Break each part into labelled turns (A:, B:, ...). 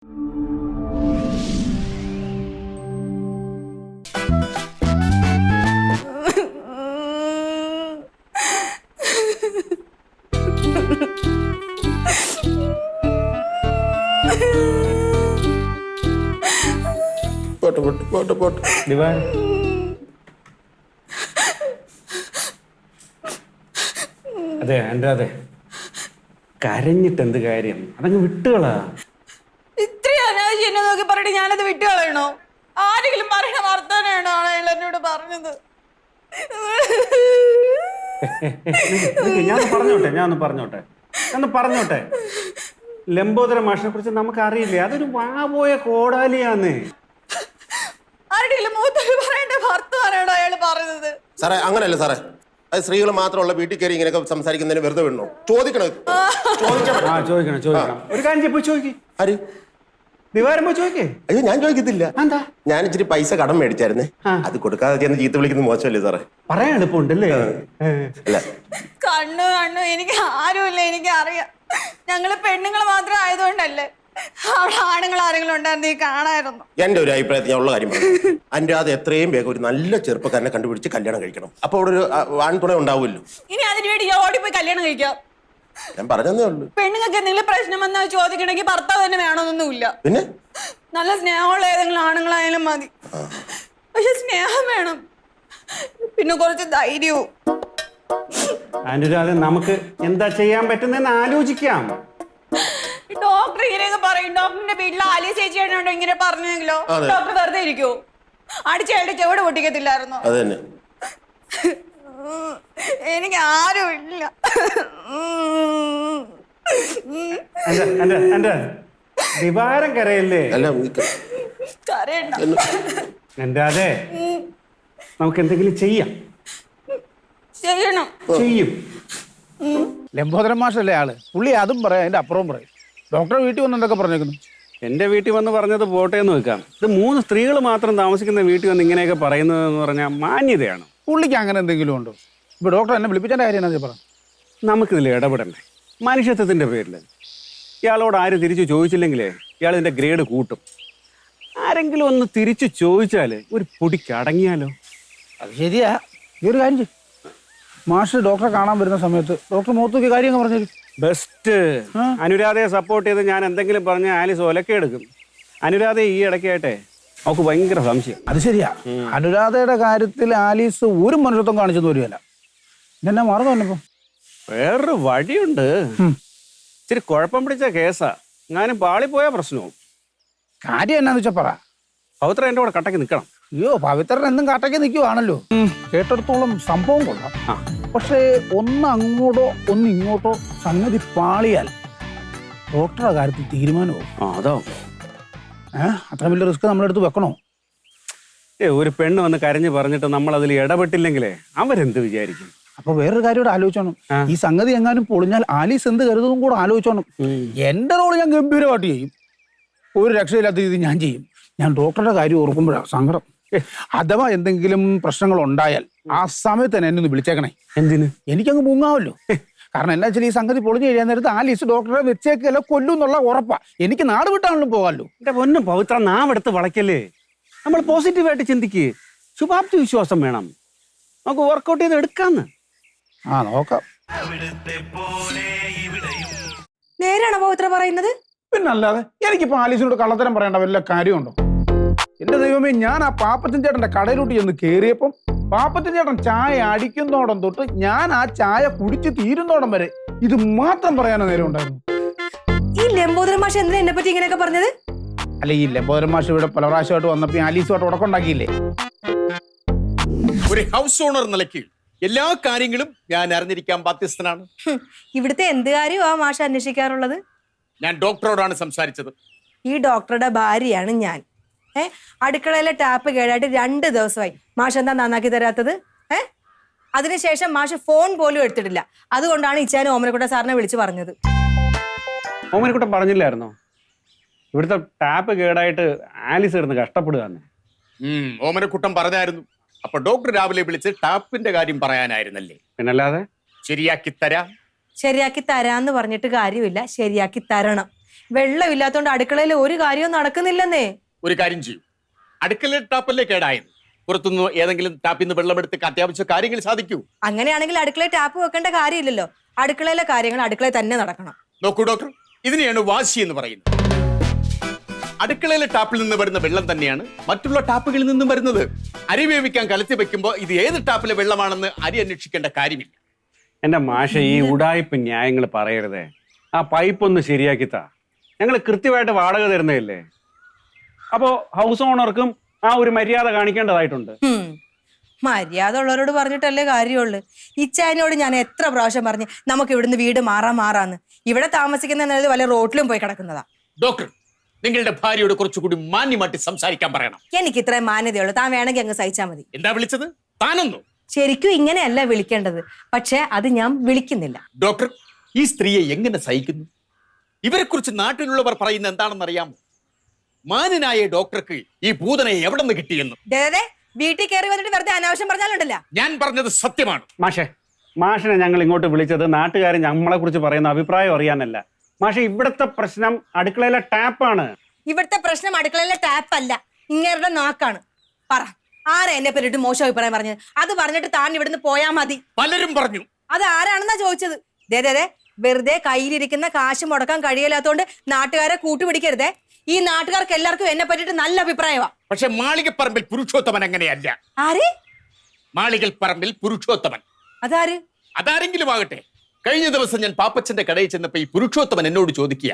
A: അതെ എൻ്റെ അതെ കരഞ്ഞിട്ട് എന്ത് കാര്യം, അതങ്ങ് വിട്ടുകളാ.
B: ഇത്രയും അനാവശ്യം എന്നെ നോക്കി പറഞ്ഞിട്ട് ഞാനത് വിട്ടുകളയണോ? ആരെങ്കിലും പറയണ വർത്താനാണോ അയാൾ എന്നോട് പറഞ്ഞത്?
A: ഞാൻ പറഞ്ഞോട്ടെ ലംബോദര മാഷിനെ കുറിച്ച് നമുക്ക് അറിയില്ലേ, അതൊരു വാപോയ കോടാലിയാന്ന്.
B: ആരുടെയും മൂത്തൊരു പറയേണ്ട വർത്താനാണോ അയാൾ പറഞ്ഞത്?
C: സാറേ അങ്ങനെയല്ല സാറേ, അത് സ്ത്രീകൾ മാത്രമുള്ള വീട്ടിൽ കയറി ഇങ്ങനെയൊക്കെ സംസാരിക്കുന്നതിന് വെറുതെ വിടണോ? ചോദിക്കണം.
A: ഒരു കാര്യം പോയി ചോദിക്കേ.
C: ആര്?
A: ദിവാരം പോയി ചോദിക്കേ.
C: അയ്യോ ഞാൻ ചോദിക്കത്തില്ല.
A: എന്താ?
C: ഞാൻ ഇച്ചിരി പൈസ കടം മേടിച്ചായിരുന്നേ, അത് കൊടുക്കാതെ ചെന്ന് ചീത്ത വിളിക്കുന്നത് മോശമല്ലേ സാറേ?
A: പറയാൻ എളുപ്പമുണ്ടല്ലേ?
C: അല്ല
B: കണ്ണു എനിക്ക് ആരുമില്ല, എനിക്ക് അറിയാം. ഞങ്ങള് പെണ്ണുങ്ങൾ മാത്രം ആയതുകൊണ്ടല്ലേ, അവിടെ ആണുങ്ങൾ ആരെങ്കിലും ഉണ്ടായിരുന്നു കാണായിരുന്നു.
C: എന്റെ ഒരു അഭിപ്രായത്തിൽ ഞാൻ ഉള്ള കാര്യം പറഞ്ഞു. അതിന്റെ അത് എത്രയും വേഗം ഒരു നല്ല ചെറുപ്പക്കാരനെ കണ്ടുപിടിച്ച് കല്യാണം കഴിക്കണം. അപ്പൊ അവിടെ ഒരു ആൺതുണ ഉണ്ടാവുമല്ലോ.
B: ഇനി അതിന് വേണ്ടി ഞാൻ ഓടിപ്പോയി കല്യാണം കഴിക്കാം?
C: ഞാൻ പറഞ്ഞതേ ഉള്ളൂ.
B: പെണ്ണുങ്ങൾക്ക് എന്തെങ്കിലും പ്രശ്നം വന്നാൽ ചോദിക്കണമെങ്കിൽ ഭർത്താവ് തന്നെ വേണമെന്നൊന്നുമില്ല.
C: പിന്നെ
B: നല്ല സ്നേഹമുള്ള ഏതെങ്കിലും ആണുങ്ങളായാലും മതി. പക്ഷെ സ്നേഹം വേണം, പിന്നെ കുറച്ച് ധൈര്യവും.
A: അനുരാധ, നമുക്ക് എന്താ ചെയ്യാൻ പറ്റുന്നതെന്ന് ആലോചിക്കാം.
B: ഡോക്ടർ ഇങ്ങനെയൊക്കെ പറയും. ഡോക്ടറിന്റെ വീട്ടിൽ ആലിയ ചേച്ചിയാണോ ഇങ്ങനെ പറഞ്ഞെങ്കിലോ ഡോക്ടർ വെറുതെ ഇരിക്കുവോ? അടിച്ചയാളുടെ ചെവിട് പൊട്ടിക്കത്തില്ലായിരുന്നോ?
C: അതന്നെ.
B: എനിക്ക് ആരും ഇല്ല.
A: ദിവാരം കരയല്ലേ?
B: കരയണ്ട.
A: എന്റെ അതെ, നമുക്ക് എന്തെങ്കിലും ചെയ്യാം. ചെയ്യും.
D: ലംബോദരൻ മാഷല്ലേ ആള്, പുള്ളി അതും പറയാം, അതിന്റെ അപ്പുറവും പറയും. ഡോക്ടറെ വീട്ടിൽ വന്ന് എന്തൊക്കെ പറഞ്ഞേക്കുന്നു?
A: എന്റെ വീട്ടിൽ വന്ന് പറഞ്ഞത് പോട്ടേന്ന് വെക്കാം. ഇത് 3 സ്ത്രീകൾ മാത്രം താമസിക്കുന്ന വീട്ടിൽ വന്ന് ഇങ്ങനെയൊക്കെ പറയുന്നതെന്ന് പറഞ്ഞാൽ മാന്യതയാണ്.
D: പുള്ളിക്ക് അങ്ങനെ എന്തെങ്കിലും ഉണ്ടോ? ഇപ്പൊ ഡോക്ടർ എന്നെ വിളിപ്പിച്ചതിന്റെ കാര്യം എന്നാ പറ.
A: നമുക്കിതിൽ ഇടപെടണ്ടേ? മനുഷ്യത്വത്തിന്റെ പേരിൽ ഇയാളോട് ആര് തിരിച്ചു ചോദിച്ചില്ലെങ്കിലേ ഇയാൾ ഇതിന്റെ ഗ്രേഡ് കൂട്ടും. ആരെങ്കിലും ഒന്ന് തിരിച്ചു ചോദിച്ചാല് ഒരു പൊടിക്ക് അടങ്ങിയാലോ?
D: അത് ശരിയാ. ഈ ഒരു കാര്യം ചെയ്യും, മാഷ് ഡോക്ടറെ കാണാൻ വരുന്ന സമയത്ത് ഡോക്ടർ മുഖത്തേക്ക് കാര്യങ്ങൾ പറഞ്ഞു.
A: ബെസ്റ്റ്. അനുരാധയെ സപ്പോർട്ട് ചെയ്ത് ഞാൻ എന്തെങ്കിലും പറഞ്ഞ ആലിസ് ഒലക്കെടുക്കും. അനുരാധയെ ഈ ഇടയ്ക്കായിട്ടെ അവൾക്ക് ഭയങ്കര സംശയം.
D: അത് ശരിയാ. അനുരാധയുടെ കാര്യത്തിൽ ആലീസ് ഒരു മനുഷ്യത്വം കാണിച്ചെന്ന് വരികയല്ല. ഇതെന്നാ മറന്നു പറഞ്ഞപ്പോ
A: വേറൊരു വഴിയുണ്ട്. ഇച്ചിരി കുഴപ്പം പിടിച്ച കേസാ, ഞാനും പാളിപ്പോയ പ്രശ്നവും.
D: കാര്യം എന്നാന്ന് വെച്ചാ പറ.
A: പവിത്ര എന്റെ കൂടെ കട്ടക്ക് നിൽക്കണം.
D: അയ്യോ, പവിത്രൻ എന്നും കാട്ടയ്ക്ക് നിൽക്കുവാണല്ലോ. കേട്ടിടത്തോളം സംഭവം കൊള്ളാം. പക്ഷേ ഒന്ന് അങ്ങോട്ടോ ഒന്ന് ഇങ്ങോട്ടോ സംഗതി പാളിയാൽ ഡോക്ടറുടെ കാര്യത്തിൽ തീരുമാനമാവും.
A: അതോ
D: അത്ര വലിയ റിസ്ക് നമ്മളെടുത്ത് വെക്കണോ?
A: ഒരു പെണ്ണ് വന്ന് കരഞ്ഞു പറഞ്ഞിട്ട് നമ്മൾ അതിൽ ഇടപെട്ടില്ലെങ്കിലേ അവരെന്ത് വിചാരിക്കും?
D: അപ്പൊ വേറൊരു കാര്യം കൂടെ ആലോചിച്ചോണം. ഈ സംഗതി എങ്ങാനും പൊളിഞ്ഞാൽ ആലീസ് എന്ത് കരുതും കൂടെ ആലോചിച്ചോണം. എന്റെ റോള് ഞാൻ ഗംഭീരമായിട്ട് ചെയ്യും, ഒരു രക്ഷയില്ലാത്ത രീതി ഞാൻ ചെയ്യും. ഞാൻ ഡോക്ടറുടെ കാര്യം ഓർക്കുമ്പോഴാണ് സങ്കടം. അഥവാ എന്തെങ്കിലും പ്രശ്നങ്ങൾ ഉണ്ടായാൽ ആ സമയത്ത് തന്നെ എന്നെ ഒന്ന് വിളിച്ചേക്കണേ.
A: എന്തിന്?
D: എനിക്കങ്ങ് മുങ്ങാവല്ലോ. കാരണം എന്നാ വെച്ചാൽ ഈ സംഗതി പൊളിഞ്ഞു കഴിയാൻ നേരത്ത് ആലീസ് ഡോക്ടറെ വെച്ചേക്കല്ല കൊല്ലും എന്നുള്ള ഉറപ്പാ. എനിക്ക് നാട് വിട്ടാണല്ലോ പോകാമല്ലോ.
A: എന്റെ പൊന്നും പവിത്ര, നാവെടുത്ത് വളയ്ക്കല്ലേ. നമ്മൾ പോസിറ്റീവായിട്ട് ചിന്തിക്ക്, ശുഭാപ്തി വിശ്വാസം വേണം. നമുക്ക് വർക്കൗട്ട് ചെയ്ത് എടുക്കാന്ന്.
D: നോക്കാം.
B: നേരാണോ പവിത്ര പറയുന്നത്?
D: പിന്നല്ലാതെ എനിക്കിപ്പോ ആലീസിനോട് കള്ളത്തരം പറയേണ്ട വല്ല കാര്യമുണ്ടോ? എന്റെ ദൈവമേ, ഞാൻ ആ പാപ്പച്ചൻ ചേട്ടന്റെ കടയിലോട്ട് ചെന്ന് കയറിയപ്പം പാപ്പച്ചൻ ചേട്ടൻ ചായ അടിക്കുന്നോടം തൊട്ട് ഞാൻ ആ ചായ കുടിച്ച് തീരുന്നോടം വരെ ഇത് മാത്രം പറയാനോ നേരം ഉണ്ടായിരുന്നു.
B: ഈ ലംബോദരൻ മാഷ് എന്തിനാ എന്നെ പറ്റി ഇങ്ങനെയൊക്കെ പറഞ്ഞത്?
D: അല്ല, ഈ ലംബോദരൻ മാഷ് ഇവിടെ പല പ്രാവശ്യമായിട്ട് വന്നപ്പോ ആലീസുമായിട്ട് ഉടക്കുണ്ടാക്കിയില്ലേ?
E: ഒരു ഹൗസ് ഓണർ നിലയ്ക്ക് എല്ലാ കാര്യങ്ങളും ഞാൻ അറിഞ്ഞിരിക്കാൻ ബാധ്യസ്ഥനാണ്.
B: ഇവിടുത്തെ എന്ത് കാര്യമാ മാഷ് അന്വേഷിക്കാറുള്ളത്?
E: ഞാൻ ഡോക്ടറോടാണ് സംസാരിച്ചത്.
B: ഈ ഡോക്ടറുടെ ഭാര്യയാണ് ഞാൻ. അടുക്കളയിലെ ടാപ്പ് കേടായിട്ട് 2 ദിവസമായി. മാഷ് എന്താ നന്നാക്കി തരാത്തത്? അതിനുശേഷം മാഷ് ഫോൺ പോലും എടുത്തിട്ടില്ല. അതുകൊണ്ടാണ് ഇച്ചാനും ഓമനക്കുട്ട സാറിനെ വിളിച്ചു പറഞ്ഞത്.
A: ഓമനക്കുട്ട പറഞ്ഞില്ലായിരുന്നോ ഇവിടുത്തെ ടാപ്പ് കേടായിട്ട് ആലിസ് ഇരുന്ന് കഷ്ടപ്പെടുകയെന്ന്?
E: ഓമനക്കുട്ടൻ പറഞ്ഞായിരുന്നു. അപ്പൊ ഡോക്ടർ രാവിലെ വിളിച്ച് ടാപ്പിന്റെ കാര്യം പറയാനായിരുന്നല്ലേ?
A: പിന്നല്ലാതെ.
E: ശരിയാക്കി തരാം.
B: ശരിയാക്കി തരാന്ന് പറഞ്ഞിട്ട് കാര്യമില്ല, ശരിയാക്കി തരണം. വെള്ളമില്ലാത്തോണ്ട് അടുക്കളയിൽ ഒരു കാര്യവും നടക്കുന്നില്ലെന്നേ.
E: ഒരു കാര്യം ചെയ്യും, അടുക്കള ടാപ്പല്ലേ കേടായത്, പുറത്തുനിന്ന് ഏതെങ്കിലും ടാപ്പിൽ നിന്ന് വെള്ളമെടുത്ത് അത്യാവശ്യ കാര്യങ്ങൾ സാധിക്കൂ.
B: അങ്ങനെയാണെങ്കിൽ അടുക്കളയിൽ ടാപ്പ് വെക്കേണ്ട കാര്യമില്ലല്ലോ. അടുക്കളയിലെ കാര്യങ്ങൾ അടുക്കളയിൽ തന്നെ നടക്കണം.
E: നോക്കൂ ഡോക്ടർ, ഇതിനെയാണ് വാശി എന്ന് പറയുന്നത്. അടുക്കളയിലെ ടാപ്പിൽ നിന്ന് വരുന്ന വെള്ളം തന്നെയാണ് മറ്റുള്ള ടാപ്പുകളിൽ നിന്നും വരുന്നത്. അരി വേവിക്കാൻ കലത്തി വെക്കുമ്പോൾ ഇത് ഏത് ടാപ്പിലെ വെള്ളമാണെന്ന് അരി അന്വേഷിക്കേണ്ട കാര്യമില്ല.
A: എൻ്റെ മാഷ, ഈ ഉടായ്പ ന്യായങ്ങൾ പറയരുതേ. ആ പൈപ്പ് ഒന്ന് ശരിയാക്കിത്താ. ഞങ്ങൾ കൃത്യമായിട്ട് വാടക തരുന്നതല്ലേ. അപ്പോൾ ഹൗസ് ഓണർക്കും ആ ഒരു മര്യാദ കാണിക്കേണ്ടതായിട്ടുണ്ട്.
B: മര്യാദ ഉള്ളവരോട് പറഞ്ഞിട്ടല്ലേ കാര്യമുള്ളൂ. ഇച്ചായനോട് ഞാൻ എത്ര പ്രാവശ്യം പറഞ്ഞ് നമുക്ക് ഇവിടുന്ന് വീട് മാറാന്ന്. ഇവിടെ താമസിക്കുന്ന വല്ല റോട്ടിലും പോയി കിടക്കുന്നതാ.
E: ഡോക്ടർ, നിങ്ങളുടെ ഭാര്യയോട് കുറച്ചുകൂടി മാന്യമായിട്ട് സംസാരിക്കാൻ പറയണം.
B: എനിക്ക് ഇത്രയും മാന്യതയുള്ളൂ. താൻ വേണമെങ്കിൽ അങ്ങ് സഹിച്ചാൽ മതി.
E: എന്താ വിളിച്ചത്? താനൊന്നു.
B: ശരിക്കും ഇങ്ങനെയല്ല വിളിക്കേണ്ടത്, പക്ഷെ അത് ഞാൻ വിളിക്കുന്നില്ല.
E: ഡോക്ടർ, ഈ സ്ത്രീയെ എങ്ങനെ സഹിക്കുന്നു? ഇവരെ കുറിച്ച് നാട്ടിലുള്ളവർ പറയുന്ന എന്താണെന്ന് അറിയാമോ? മാന്യനായ ഡോക്ടർക്ക് ഈ ഭൂതനെ എവിടെ നിന്ന് കിട്ടിയെന്ന്.
B: വീട്ടിൽ കയറി വന്നിട്ട് വെറുതെ അനാവശ്യം പറഞ്ഞാലുണ്ടല്ല.
E: ഞാൻ പറഞ്ഞത് സത്യമാണ്.
A: മാഷിനെ ഞങ്ങൾ ഇങ്ങോട്ട് വിളിച്ചത് നാട്ടുകാർ നമ്മളെ കുറിച്ച് പറയുന്ന അഭിപ്രായം അറിയാനല്ല. മാഷെ, ഇവിടുത്തെ പ്രശ്നം അടുക്കളയിലെ ടാപ്പാണ്.
B: ഇവിടുത്തെ പ്രശ്നം അടുക്കളയിലെ ടാപ്പ് അല്ല, ഇങ്ങേരുടെ നാക്കാണ്. പറ, ആരാ എന്നെ പറ്റിട്ട് മോശം അഭിപ്രായം പറഞ്ഞത്? അത് പറഞ്ഞിട്ട് താൻ ഇവിടുന്ന് പോയാ മതി.
E: പലരും പറഞ്ഞു.
B: അത് ആരാണെന്നാ ചോദിച്ചത്? വെറുതെ കയ്യിലിരിക്കുന്ന കാശ് മുടക്കാൻ കഴിയില്ലാത്തോണ്ട് നാട്ടുകാരെ കൂട്ടുപിടിക്കരുതേ. ഈ നാട്ടുകാർക്ക് എല്ലാവർക്കും എന്നെ പറ്റിട്ട് നല്ല അഭിപ്രായമാ.
E: പക്ഷെ മാളികപ്പറമ്പിൽ പുരുഷോത്തമൻ അങ്ങനെയല്ല.
B: ആര്?
E: മാളികപ്പറമ്പിൽ പുരുഷോത്തമൻ.
B: അതാര്?
E: അതാരെങ്കിലും ആകട്ടെ. കഴിഞ്ഞ ദിവസം ഞാൻ പാപ്പച്ചന്റെ കടയിൽ ചെന്നപ്പോ ഈ പുരുഷോത്തമൻ എന്നോട് ചോദിക്കുക,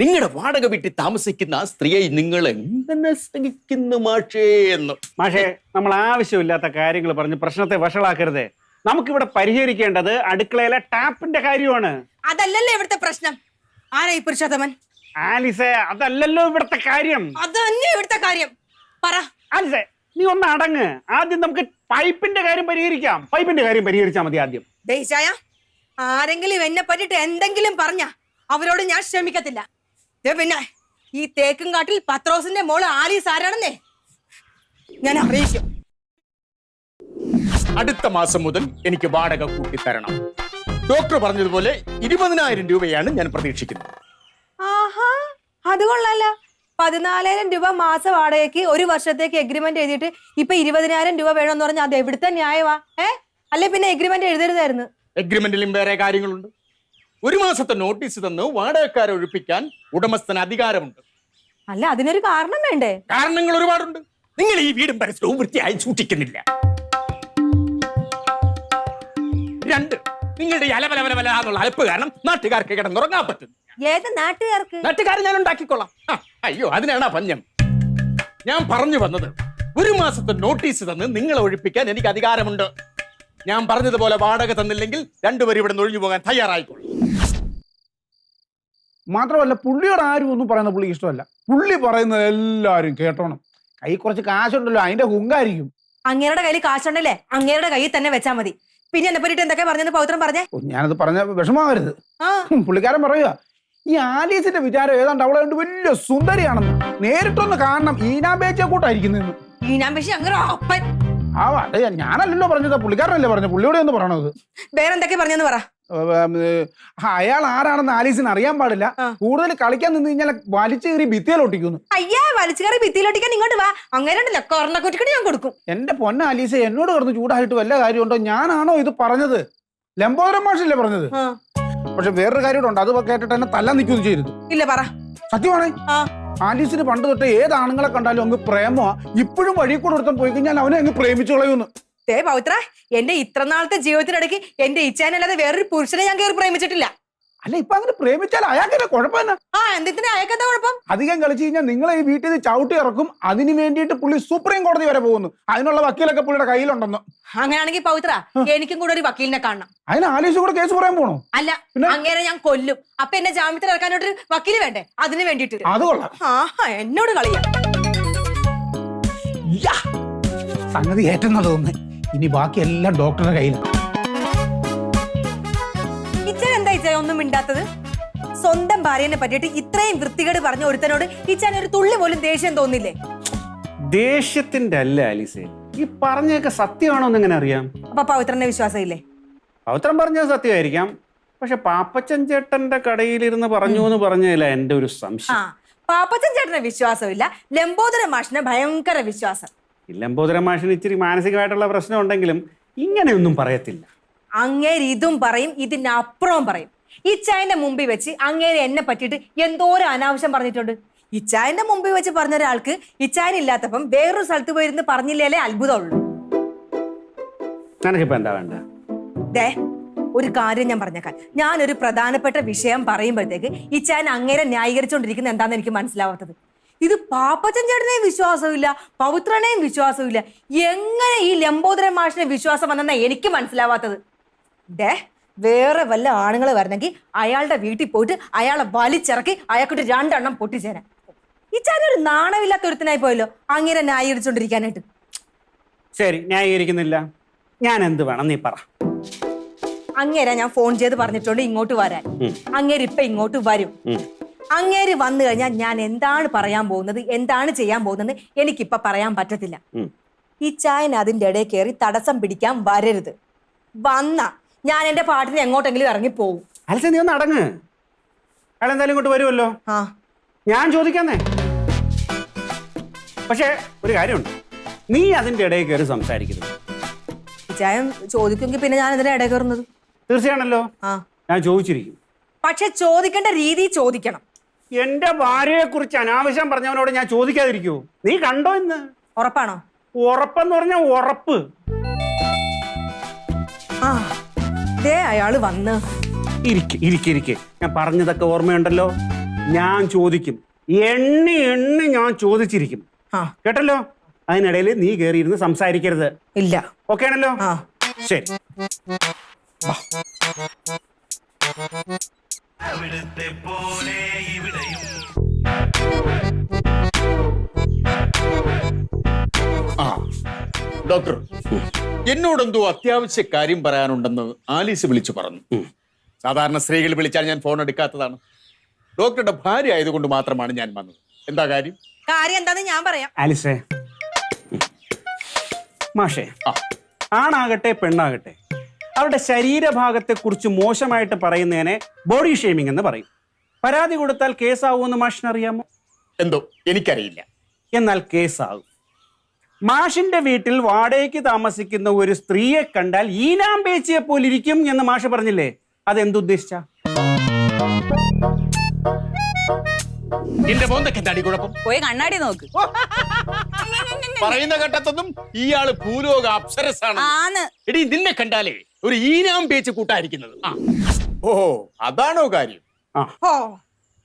E: നിങ്ങളുടെ വാടക വീട്ടിൽ താമസിക്കുന്ന ആ സ്ത്രീയെ നിങ്ങൾ എങ്ങനെ സഹിക്കുന്നു മാഷേ എന്ന്.
A: മാഷെ, നമ്മൾ ആവശ്യമില്ലാത്ത കാര്യങ്ങൾ പറഞ്ഞ് പ്രശ്നത്തെ വഷളാക്കരുതേ. നമുക്കിവിടെ പരിഹരിക്കേണ്ടത് അടുക്കളയിലെ ടാപ്പിന്റെ കാര്യമാണ്.
B: അതല്ലല്ലോ ഇവിടുത്തെ പ്രശ്നം. ആരാ ഈ പുരുഷോത്തമൻ?
A: ആലിസേ, അതല്ലല്ലോ ഇവിടുത്തെ കാര്യം.
B: അത് തന്നെ ഇവിടുത്തെ കാര്യം. പറ
A: ആലിസേ, നീ ഒന്ന് അടങ്ങ്. ആദ്യം നമുക്ക് പൈപ്പിന്റെ കാര്യം പരിഹരിക്കാം. പൈപ്പിന്റെ കാര്യം പരിഹരിച്ചാൽ മതി ആദ്യം.
B: ദേശായ, ആരെങ്കിലും എന്നെ പറ്റിട്ട് എന്തെങ്കിലും പറഞ്ഞ അവരോട് ഞാൻ ക്ഷമിക്കത്തില്ല. പിന്നെ ഈ തേക്കും കാട്ടിൽ പത്രോസിന്റെ മോള് ആലീസ് ആരാണെന്നേ ഞാൻ അറിയിക്കും.
E: അടുത്ത മാസം മുതൽ എനിക്ക് വാടക കൂട്ടിത്തരണം. ഡോക്ടർ പറഞ്ഞതുപോലെ 20,000 രൂപയാണ് ഞാൻ പ്രതീക്ഷിക്കുന്നത്.
B: ആഹാ, അത് കൊള്ളാലോ. 14,000 രൂപ മാസ വാടകയ്ക്ക് ഒരു വർഷത്തേക്ക് എഗ്രിമെന്റ് എഴുതിയിട്ട് ഇപ്പൊ 20,000 രൂപ വേണമെന്ന് പറഞ്ഞാൽ അത് എവിടുത്തെ ന്യായമാ? അല്ലെ പിന്നെ എഗ്രിമെന്റ് എഴുതരുതായിരുന്നു.
E: എഗ്രിമെന്റിലും വേറെ കാര്യങ്ങളുണ്ട്. 1 മാസത്തെ നോട്ടീസ് തന്ന് വാടകക്കാരെ ഒഴിപ്പിക്കാൻ ഉടമസ്ഥന് അധികാരമുണ്ട്.
B: അല്ല, അതിനൊരു കാരണം വേണ്ടേ?
E: കാരണങ്ങൾ ഒരുപാടുണ്ട്. നിങ്ങൾ ഈ വീടും പരിസരവും വൃത്തിയായി സൂക്ഷിക്കുന്നില്ല. 2, നിങ്ങളുടെ അലവലവലവല അലപ്പ് കാരണം നാട്ടുകാർക്ക് കിടന്നുറങ്ങാൻ പറ്റുന്നു.
B: ഏത് നാട്ടുകാർക്ക്?
E: നാട്ടുകാരെ ഞാൻ ഉണ്ടാക്കിക്കൊള്ളാം. അയ്യോ, അതിനാണ് പഞ്ഞം. ഞാൻ പറഞ്ഞു വന്നത്, 1 മാസത്തെ നോട്ടീസ് തന്ന് നിങ്ങളെ ഒഴിപ്പിക്കാൻ എനിക്ക് അധികാരമുണ്ട്. ഞാൻ പറഞ്ഞതുപോലെ വാടക തന്നില്ലെങ്കിൽ 2 പേർ ഇവിടെ ഒഴിഞ്ഞു പോകാൻ തയ്യാറായിക്കോളൂ.
D: മാത്രമല്ല, പുള്ളിയോട് ആരും ഒന്നും പറയുന്ന പുള്ളി ഇഷ്ടമല്ല. പുള്ളി പറയുന്നത് എല്ലാവരും കേട്ടോണം. കൈ കുറച്ച് കാശുണ്ടല്ലോ, അതിന്റെ ഹുങ്കായിരിക്കും.
B: അങ്ങേരുടെ കയ്യിൽ കാശുണ്ടല്ലേ, അങ്ങേരുടെ കയ്യിൽ തന്നെ വെച്ചാൽ മതി. പിന്നെ എന്നെ പറ്റിട്ട് എന്തൊക്കെ പറഞ്ഞെന്ന് പൗത്രം പറഞ്ഞേ?
D: ഞാനത് പറഞ്ഞ വിഷമാവരുത്. പുള്ളിക്കാരൻ പറയുക, ഈ ആലീസിന്റെ വിചാരം ഏതാണ്ട് അവളെ കൊണ്ട് വലിയ സുന്ദരിയാണെന്ന്. നേരിട്ടൊന്ന് കാണണം, ഈനാമ്പേച്ചിയെ കൂട്ടായിരിക്കുന്നു.
B: ഈനാമ്പേച്ചി അങ്ങനെ അപ്പൻ?
D: അതെ, ഞാനല്ലല്ലോ പറഞ്ഞത്, പുള്ളിക്കാരനല്ലേ പറഞ്ഞത്. പുള്ളിയോടെ ഒന്ന് പറയണത്.
B: വേറെന്തൊക്കെ പറഞ്ഞെന്ന് പറ.
D: അയാൾ ആരാണെന്ന് ആലീസിന് അറിയാൻ പാടില്ല. കൂടുതൽ കളിക്കാൻ നിന്ന് കഴിഞ്ഞാൽ വലിച്ചു കയറി ഭിത്തിയിലൊട്ടിക്കുന്നു.
B: അയ്യാ, വലിച്ചു കയറി ഭിത്തിയിലൊട്ടിക്കാൻ ഇങ്ങോട്ട് വാ. അങ്ങനെ കൊറണക്കുറ്റിക്കടി ഞാൻ കൊടുക്കും.
D: എന്റെ പൊന്ന ആലീസ, എന്നോട് കിടന്ന് ചൂടായിട്ട് വല്ല കാര്യമുണ്ടോ? ഞാനാണോ ഇത് പറഞ്ഞത്? ലംബോദരൻ മാഷല്ലേ പറഞ്ഞത്. പക്ഷെ വേറൊരു കാര്യമുണ്ട്, അത് കേട്ടിട്ട് എന്നെ തല്ലാൻ നിൽക്കുകയൊന്നും ചെയ്യരുത്.
B: ഇല്ല, പറ.
D: സത്യമാണേ, ആലീസിന് പണ്ട് തൊട്ട് ഏത് ആണുങ്ങളെ കണ്ടാലും അങ്ങ് പ്രേമോ. ഇപ്പോഴും വഴി കൂടെ ഒരുത്തം പോയി കഴിഞ്ഞാൽ അവനെ അങ്ങ് പ്രേമിച്ചു കളയുന്നു.
B: പവിത്ര, എന്റെ ഇത്ര നാളത്തെ ജീവിതത്തിനിടയ്ക്ക് എന്റെ ഇച്ഛാനല്ലാതെ വേറൊരു പുരുഷനെ ഞാൻ കയറി പ്രേമിച്ചിട്ടില്ല.
D: അല്ല, ഇപ്പൊ അങ്ങനെ പ്രേമിച്ചാൽ അയാൾക്കെന്നെ കുഴപ്പമെന്നാ?
B: എന്തിനാ അയാൾക്കെന്താ കുഴപ്പം?
D: അധികം കളിച്ചു കഴിഞ്ഞാൽ നിങ്ങളെ ഈ വീട്ടിൽ നിന്ന് ചവിട്ടി ഇറക്കും. അതിന് വേണ്ടിയിട്ട് പുള്ളി സുപ്രീം കോടതി വരെ പോകുന്നു. അതിനുള്ള വക്കീലൊക്കെ പുള്ളിയുടെ കയ്യിലുണ്ടെന്ന്.
B: അങ്ങനെയാണെങ്കിൽ പവിത്ര, എനിക്കും കൂടെ ഒരു വക്കീലിനെ കാണണം.
D: അതിന് ആലീസ് കൂടെ കേസ് പറയാൻ പോണോ?
B: അല്ല, അങ്ങനെ ഞാൻ കൊല്ലും. അപ്പൊ എന്നെ ജാമ്യത്തിൽ ഇറക്കാനൊരു വക്കീല് വേണ്ടേ? അതിന് വേണ്ടിട്ട്.
D: അത് കൊള്ളാം.
B: എന്നോട് കളിയാ.
D: സംഗതി ഏറ്റെന്നാ തോന്നുന്നത്. ഇനി ബാക്കി എല്ലാം ഡോക്ടറുടെ കയ്യിലാണ്.
B: ഇച്ചാൻ എന്താ ഇച്ചാൻ ഒന്നും മിണ്ടാത്തത്? സ്വന്തം ഭാര്യനെ പറ്റിയിട്ട് ഇത്രയും വൃത്തികേട് പറഞ്ഞ ഒരുത്തനോട് ഇച്ചാൻ ഒരു തുള്ളി പോലും ദേഷ്യം തോന്നില്ലേ?
A: ദേഷ്യത്തിന്റെ അല്ല ആലിസേ, ഈ പറഞ്ഞൊക്കെ സത്യമാണോ എന്ന് എങ്ങനെ അറിയാം?
B: അപ്പൊ പവിത്രന്റെ വിശ്വാസം ഇല്ലേ?
A: പവിത്രം പറഞ്ഞത് സത്യമായിരിക്കാം, പക്ഷെ പാപ്പച്ചൻ ചേട്ടന്റെ കടയിലിരുന്ന് പറഞ്ഞു എന്ന് പറഞ്ഞതില്ല എന്റെ ഒരു
B: ആ
A: സംശയം.
B: പാപ്പച്ചൻ ചേട്ടന് വിശ്വാസമില്ല, ലംബോദരൻ മാഷിന് ഭയങ്കര വിശ്വാസം.
A: ലംബോദരൻ മാഷിന് ഇച്ചിരി മാനസികമായിട്ടുള്ള പ്രശ്നം ഉണ്ടെങ്കിലും ഇങ്ങനെയൊന്നും പറയത്തില്ല.
B: അങ്ങേര് ഇതും പറയും, ഇതിന്റെ അപ്പുറവും പറയും. ഇച്ചായന്റെ മുമ്പിൽ വെച്ച് അങ്ങേര് എന്നെ പറ്റിയിട്ട് എന്തോരം അനാവശ്യം പറഞ്ഞിട്ടുണ്ട്. ഇച്ചായന്റെ മുമ്പിൽ വെച്ച് പറഞ്ഞ ഒരാൾക്ക് ഇച്ചായൻ ഇല്ലാത്തപ്പം വേറൊരു സ്ഥലത്ത് പോയിരുന്ന് പറഞ്ഞില്ലേ അത്ഭുതമുള്ളൂ.
A: നിനക്കിപ്പോ എന്താ വേണ്ട?
B: ദേ ഒരു കാര്യം ഞാൻ പറഞ്ഞേക്കാം, ഞാനൊരു പ്രധാനപ്പെട്ട വിഷയം പറയുമ്പോഴത്തേക്ക് ഇച്ചായൻ അങ്ങേരെ ന്യായീകരിച്ചുകൊണ്ടിരിക്കുന്ന എന്താണെന്ന് എനിക്ക് മനസ്സിലാവാത്തത്. ഇത് പാപ്പച്ചൻ ചേട്ടനെയും വിശ്വാസമില്ല, പവിത്രനെയും വിശ്വാസമില്ല, എങ്ങനെ ഈ ലംബോദരൻ മാഷിനെ വിശ്വാസം വന്നെന്നാ എനിക്ക് മനസ്സിലാവാത്തത്. ദേ വേറെ വല്ല ആണുങ്ങൾ വരണമെങ്കിൽ അയാളുടെ വീട്ടിൽ പോയിട്ട് അയാളെ വലിച്ചിറക്കി അയാൾക്കൊരു 2 എണ്ണം പൊട്ടിച്ചേരാൻ. ഇച്ചായൻ ഒരു നാണമില്ലാത്ത ഒരുത്തനായി പോയല്ലോ അങ്ങേരെ ന്യായീകരിച്ചുകൊണ്ടിരിക്കാനായിട്ട്.
A: ശരി, ന്യായീകരിക്കുന്നില്ല. ഞാൻ എന്ത് വേണം നീ പറ.
B: അങ്ങേരെ ഞാൻ ഫോൺ ചെയ്ത് പറഞ്ഞിട്ടുണ്ട് ഇങ്ങോട്ട് വരാൻ. അങ്ങേര് ഇപ്പൊ ഇങ്ങോട്ട് വരും. അങ്ങേര് വന്നു കഴിഞ്ഞാൽ ഞാൻ എന്താണ് പറയാൻ പോകുന്നത്, എന്താണ് ചെയ്യാൻ പോകുന്നത് എനിക്കിപ്പൊ പറയാൻ പറ്റത്തില്ല. ഈ ചായൻ അതിന്റെ ഇടയിൽ കയറി തടസ്സം പിടിക്കാൻ വരരുത്. വന്ന ഞാൻ എന്റെ പാട്ടിന് എങ്ങോട്ടെങ്കിലും ഇറങ്ങി പോവും.
A: അലസ നീ ഒന്ന് അടങ്ങ്. അയാൾ എന്തായാലും ഇങ്ങോട്ട് വരുമല്ലോ,
B: ആ
A: ഞാൻ ചോദിക്കാന്നേ. പക്ഷേ ഒരു കാര്യമുണ്ട്, നീ അതിന്റെ ഇടയിൽ കയറി സംസാരിക്കരുത്.
B: ഈ ചായൻ ചോദിക്കുമെങ്കിൽ പിന്നെ ഞാൻ എന്തിനാ ഇടയിൽ കയറുന്നത്?
A: തീർച്ചയാണല്ലോ,
B: ആ
A: ഞാൻ ചോദിച്ചിരിക്കും.
B: പക്ഷെ ചോദിക്കേണ്ട രീതി ചോദിക്കണം.
A: എന്റെ ഭാര്യയെ കുറിച്ച് അനാവശ്യം പറഞ്ഞവനോട് ഞാൻ ചോദിക്കാതിരിക്കൂ? നീ കണ്ടോ ഇന്ന്?
B: ഉറപ്പാണോ?
A: ഉറപ്പെന്ന് പറഞ്ഞ ഉറപ്പ്.
B: ആ ദേ അയാള് വന്ന്.
A: ഇരിക്കെ ഞാൻ പറഞ്ഞതൊക്കെ ഓർമ്മയുണ്ടല്ലോ. ഞാൻ ചോദിക്കും, എണ്ണി ഞാൻ ചോദിച്ചിരിക്കും.
B: ആ
A: കേട്ടല്ലോ? അതിനിടയിൽ നീ കയറിയിരുന്ന് സംസാരിക്കരുത്.
B: ഇല്ല.
A: ഓക്കെ ആണല്ലോ?
B: ആ
A: ശരി.
E: ആ ഡോക്ടർ, എന്നോടെന്തോ അത്യാവശ്യ കാര്യം പറയാനുണ്ടെന്ന് ആലീസ് വിളിച്ചു പറഞ്ഞു. സാധാരണ സ്ത്രീകൾ വിളിച്ചാൽ ഞാൻ ഫോൺ എടുക്കാത്തതാണ്. ഡോക്ടറുടെ ഭാര്യ ആയതുകൊണ്ട് മാത്രമാണ് ഞാൻ വന്നത്. എന്താ കാര്യം?
B: കാര്യം എന്താന്ന് ഞാൻ പറയാം.
A: ആലിസേ, മാഷേ,
E: ആ
A: ആണാകട്ടെ പെണ്ണാകട്ടെ അവരുടെ ശരീരഭാഗത്തെ കുറിച്ച് മോശമായിട്ട് പറയുന്നതിനെ ബോഡി ഷെയ്മിംഗ് എന്ന് പറയും. പരാതി കൊടുത്താൽ കേസാവുമെന്ന് മാഷിനറിയാമോ?
E: എന്തോ എനിക്കറിയില്ല.
A: എന്നാൽ കേസാകും. മാഷിന്റെ വീട്ടിൽ വാടകയ്ക്ക് താമസിക്കുന്ന ഒരു സ്ത്രീയെ കണ്ടാൽ ഈനാം പേച്ചിയെ പോലിരിക്കും എന്ന് മാഷ് പറഞ്ഞില്ലേ? അതെന്തുദ്ദേശിച്ച?
E: എന്റെ മോന്തൊക്കെ എന്താടി കുഴപ്പം?
F: പോയി കണ്ണാടി നോക്ക്.
E: പറയുന്ന ഘട്ടത്തൊന്നും ഇയാള് ഭൂലോക അപ്സരസാണ്.
F: ആന്ന്.
E: എടി നിന്നെ കണ്ടാലേ ഒരു ഈനാം പേച്ച് കൂട്ടായിരിക്കുന്നത്. ഓ അതാണോ കാര്യം?
A: ആ,
B: ഓ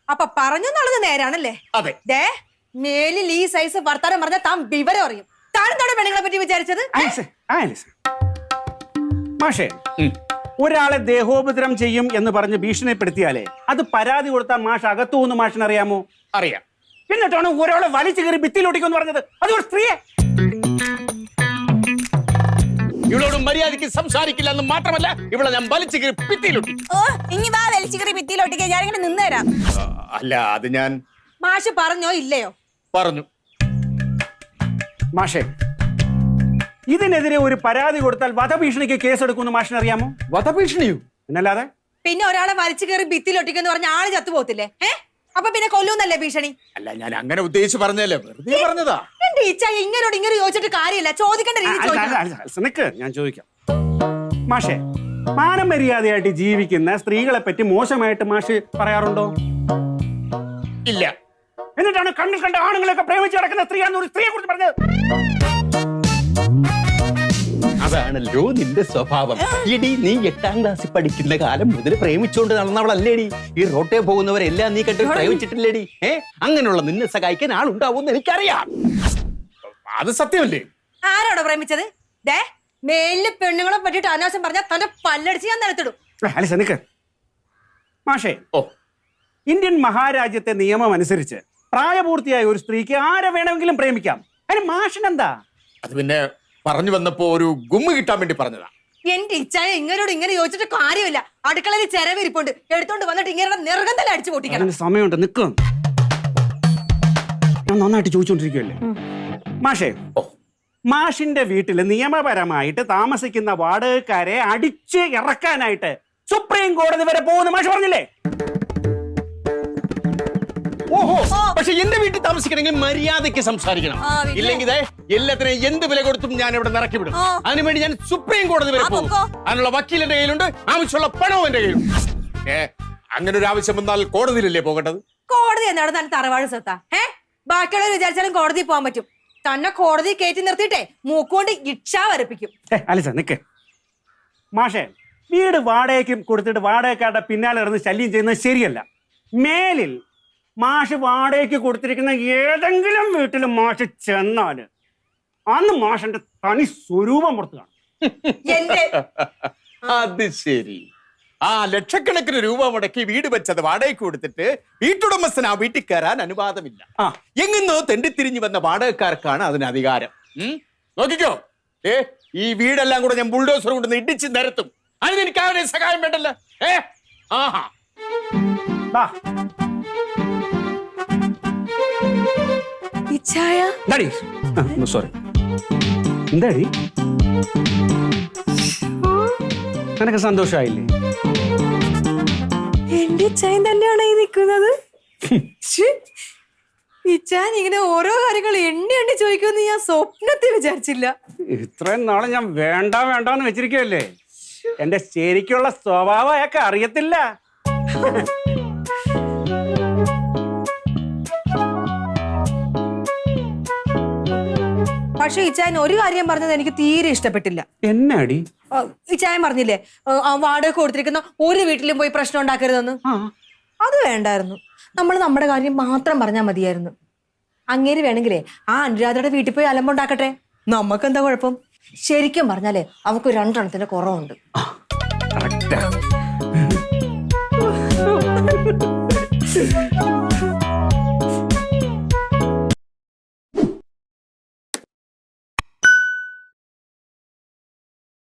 B: അപ്പൊ പറഞ്ഞു എന്നുള്ളത് നേരാണല്ലേ?
E: അതെ.
B: ദേ മേലിൽ ഈ സൈസ് വർത്താനം പറഞ്ഞാൽ താൻ വിവരം അറിയും. താനെന്താണ് പെണ്ണുങ്ങളെ പറ്റി വിചാരിച്ചത്?
A: ആലിസേ, ആലിസേ. മാഷേ, ഒരാളെ ദേഹോപദ്രം ചെയ്യും എന്ന് പറഞ്ഞ് ഭീഷണിപ്പെടുത്തിയാലേ അത് പരാതി കൊടുത്താൽ മാഷ് അകത്തു എന്ന് മാഷിനറിയാമോ?
E: അറിയാം.
A: എന്നിട്ടാണ് ഒരാളെ വലിച്ചു കയറി ഭിത്തിയിലൊട്ടിക്കുമെന്ന് പറഞ്ഞത്. അത് ഒരു സ്ത്രീയെ.
E: ഇവളോട് മര്യാദയ്ക്ക് സംസാരിക്കില്ല എന്ന് മാത്രമല്ല, ഇവളെ ഞാൻ വലിച്ചു കയറി ഭിത്തിയിലൊട്ടി.
F: ഓ ഇനി വാ വലിച്ചുകറി ഭിത്തിയിലൊട്ടിക്കാൻ ഞാനിങ്ങനെ നിന്നുതരാം.
E: അല്ല, അത് ഞാൻ
B: മാഷ് പറഞ്ഞോ ഇല്ലയോ?
E: പറഞ്ഞു.
A: മാഷേ, ഇതിനെതിരെ ഒരു പരാതി കൊടുത്താൽ വധഭീഷണിക്ക് കേസെടുക്കുമെന്ന് മാഷിനറിയാമോ?
E: വധഭീഷണിയോ?
A: എന്നല്ലാതെ.
B: പിന്നെ ഒരാളെ വലിച്ചു കയറി ഭിത്തിയിലൊട്ടിക്കെന്ന് പറഞ്ഞ ആള് ചത്തുപോകത്തില്ലേ? അപ്പൊ പിന്നെ കൊല്ലൂന്നല്ലേ ഭീഷണി?
E: അല്ല, ഞാൻ അങ്ങനെ ഉദ്ദേശിച്ച് പറഞ്ഞല്ലേ, വെറുതെ പറഞ്ഞതാ.
B: എന്റെ ഇച്ഛ ഇങ്ങനോട് ഇങ്ങനെ ചോദിച്ചിട്ട് കാര്യമില്ല. ചോദിക്കേണ്ട രീതി ചോദിക്കണം.
A: നിക്ക്, ഞാൻ ചോദിക്കാം. മാഷേ, മാനം മര്യാദയായിട്ട് ജീവിക്കുന്ന സ്ത്രീകളെ പറ്റി മോശമായിട്ട് മാഷ് പറയാറുണ്ടോ?
E: ഇല്ല.
A: എന്നിട്ടാണ് കണ്ണിൽ കണ്ട ആണുങ്ങളൊക്കെ പ്രേമിച്ച് നടക്കുന്ന സ്ത്രീയാണെന്ന് ഒരു സ്ത്രീയെ കുറിച്ച് പറഞ്ഞത്.
G: അതാണല്ലോ നിന്റെ സ്വഭാവം. എടി, നീ 8ാം ക്ലാസ്സിൽ പഠിക്കുന്ന കാലം മുതൽ പ്രേമിച്ചുകൊണ്ട് നടന്നവളല്ലേടി. ഈ റോട്ടേ പോകുന്നവരെല്ലാം നീ കണ്ട് പ്രേമിച്ചിട്ടില്ലേടി? അങ്ങനെയുള്ള നിന്നെ സഹായിക്കാൻ ആളുണ്ടാവുമെന്ന് എനിക്കറിയാം.
E: അത് സത്യമല്ലേ?
B: ആരോടോ പ്രേമിച്ചത്? ദേ മേലില് പെണ്ണുങ്ങളെ പറ്റിട്ട് അനാവശ്യം പറഞ്ഞാൽ തന്റെ പല്ലടിച്ച് ഞാൻ നിലത്തിടും.
A: ആലിസ, നിക്ക്. മാഷേ,
E: ഓ,
A: ഇന്ത്യൻ മഹാരാജ്യത്തെ നിയമം അനുസരിച്ച് പ്രായപൂർത്തിയായ ഒരു സ്ത്രീക്ക് ആരെ വേണമെങ്കിലും പ്രേമിക്കാം. അതിന് മാഷിനെന്താ?
E: അത് പിന്നെ പറഞ്ഞു വന്നപ്പോ ഒരു ഗുമ്മ് കിട്ടാൻ വേണ്ടി പറഞ്ഞതാ.
B: എന്റെ ഇച്ഛായ ഇങ്ങനോട് ഇങ്ങനെ ചോദിച്ചിട്ട് കാര്യമില്ല. അടുക്കളയിൽ ചെരവിരിപ്പുണ്ട്, എടുത്തോണ്ട് വന്നിട്ട് ഇങ്ങനെ നിറകം തന്നെ അടിച്ചു പൊട്ടിക്കണം.
A: അതിന് സമയമുണ്ട്, നിൽക്കും. ഞാൻ നന്നായിട്ട് ചോദിച്ചോണ്ടിരിക്കുവല്ലേ. മാഷേ, മാഷിന്റെ വീട്ടിൽ നിയമപരമായിട്ട് താമസിക്കുന്ന വാടകക്കാരെ അടിച്ച് ഇറക്കാനായിട്ട് സുപ്രീം കോടതി വരെ പോകുന്ന മാഷ് പറഞ്ഞില്ലേ?
E: ഓഹോ, പക്ഷെ എന്റെ വീട്ടിൽ താമസിക്കണമെങ്കിൽ മര്യാദയ്ക്ക് സംസാരിക്കണം. ഇല്ലെങ്കിൽ എല്ലാത്തിനും എന്ത് വില കൊടുത്തും ഞാൻ ഇവിടെ നിറക്കി വിടും. അതിനുവേണ്ടി ഞാൻ സുപ്രീം കോടതി വരെ പോകും. അതിനുള്ള വക്കീൽ എന്റെ കയ്യിലുണ്ട്, ആവശ്യമുള്ള പണവും എന്റെ കയ്യിലുണ്ട്. അങ്ങനെ ഒരു ആവശ്യം വന്നാൽ കോടതിയിലല്ലേ പോകേണ്ടത്?
B: കോടതി എന്താണ് തന്നെ തറവാട് സ്വത്താ? ബാക്കിയുള്ളവർ വിചാരിച്ചാലും കോടതി പോകാൻ പറ്റും. തന്നെ കോടതി കയറ്റി നിർത്തിയിട്ടേ മൂക്കുകൊണ്ട് ഇച്ഛ വരപ്പിക്കും.
A: അലിസ നിക്ക്. മാഷേ, വീട് വാടകയ്ക്കും കൊടുത്തിട്ട് വാടകക്കാരുടെ പിന്നാലെ ഇറന്ന് ശല്യം ചെയ്യുന്നത് ശരിയല്ല. മേലിൽ മാഷ് വാടകയ്ക്ക് കൊടുത്തിരിക്കുന്ന ഏതെങ്കിലും വീട്ടിൽ മാഷ് ചെന്നാല് അന്ന് മാഷന്റെ തനി സ്വരൂപം പുറത്ത് കാണും.
E: അത് ശരി. ആ ലക്ഷക്കണക്കിന് രൂപ മുടക്കി വീട് വെച്ചത് വാടകയ്ക്ക് കൊടുത്തിട്ട് വീട്ടുടമസ്ഥന് ആ വീട്ടിൽ കയറാൻ അനുവാദമില്ല. എങ്ങുന്നോ തെണ്ടിത്തിരിഞ്ഞു വന്ന വാടകക്കാർക്കാണ് അതിന് അധികാരം. നോക്കിക്കോ, ഈ വീടെല്ലാം കൂടെ ഞാൻ ബുൾഡോസർ കൊണ്ടുവന്ന് ഇടിച്ച് നിരത്തും. അതിന് എനിക്ക് ആരുടെ സഹായം വേണ്ടല്ലോ. ആഹാ,
A: സോറി, എന്താടി നിനക്ക് സന്തോഷമായില്ലേ?
B: എന്റെ ഇച്ചായൻ തന്നെയാണ് ഈ നിൽക്കുന്നത്. ഇച്ചാൻ ഇങ്ങനെ ഓരോ കാര്യങ്ങൾ എണ്ണി എണ്ണി ചോദിക്കുമെന്ന് ഞാൻ സ്വപ്നത്തിൽ വിചാരിച്ചില്ല.
A: ഇത്രയും നാളെ ഞാൻ വേണ്ടാന്ന് വെച്ചിരിക്കുകയല്ലേ. എന്റെ ശരിക്കുള്ള സ്വഭാവം അയാൾക്ക് അറിയത്തില്ല.
B: പക്ഷെ ഇച്ചായൻ ഒരു കാര്യം പറഞ്ഞത് എനിക്ക് തീരെ ഇഷ്ടപ്പെട്ടില്ല.
A: എന്നാടി?
B: ഇച്ചായൻ പറഞ്ഞില്ലേ വാടക കൊടുത്തിരിക്കുന്ന ഒരു വീട്ടിലും പോയി പ്രശ്നം ഉണ്ടാക്കരുതെന്ന്. അത് വേണ്ടായിരുന്നു. നമ്മൾ നമ്മുടെ കാര്യം മാത്രം പറഞ്ഞാൽ മതിയായിരുന്നു. അങ്ങേര് വേണമെങ്കിലേ ആ അനുരാധയുടെ വീട്ടിൽ പോയി അലമ്പുണ്ടാക്കട്ടെ, നമുക്കെന്താ കുഴപ്പം? ശരിക്കും പറഞ്ഞാലേ അവർക്ക് 2 എണ്ണത്തിന്റെ കുറവുണ്ട്.